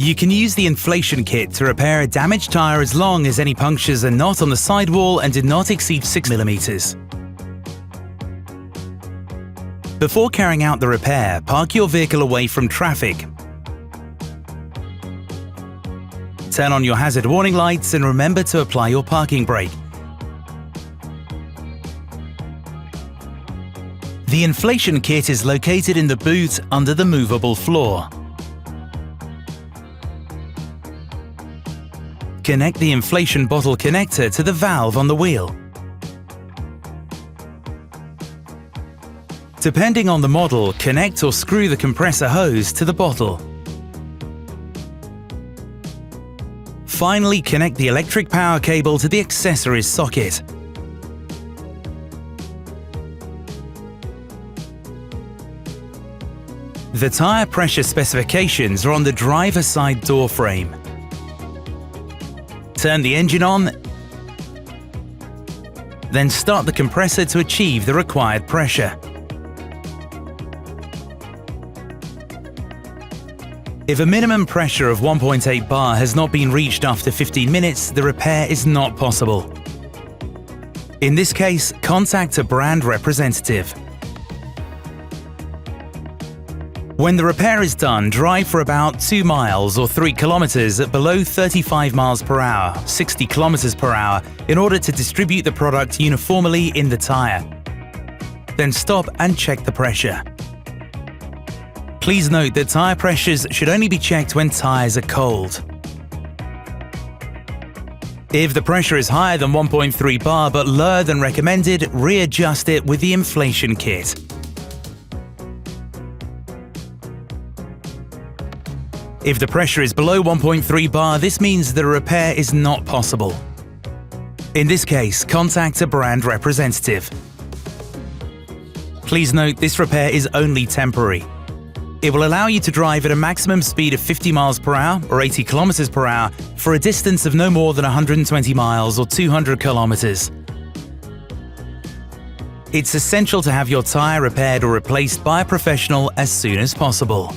You can use the inflation kit to repair a damaged tyre as long as any punctures are not on the sidewall and did not exceed 6 mm. Before carrying out the repair, park your vehicle away from traffic. Turn on your hazard warning lights and remember to apply your parking brake. The inflation kit is located in the boot under the movable floor. Connect the inflation bottle connector to the valve on the wheel. Depending on the model, connect or screw the compressor hose to the bottle. Finally, connect the electric power cable to the accessories socket. The tyre pressure specifications are on the driver's side door frame. Turn the engine on, then start the compressor to achieve the required pressure. If a minimum pressure of 1.8 bar has not been reached after 15 minutes, the repair is not possible. In this case, contact a brand representative. When the repair is done, drive for about 2 miles or 3 kilometers at below 35 miles per hour, 60 kilometers per hour, in order to distribute the product uniformly in the tyre. Then stop and check the pressure. Please note that tyre pressures should only be checked when tyres are cold. If the pressure is higher than 1.3 bar but lower than recommended, readjust it with the inflation kit. If the pressure is below 1.3 bar, this means that a repair is not possible. In this case, contact a brand representative. Please note this repair is only temporary. It will allow you to drive at a maximum speed of 50 miles per hour or 80 kilometers per hour for a distance of no more than 120 miles or 200 kilometers. It's essential to have your tyre repaired or replaced by a professional as soon as possible.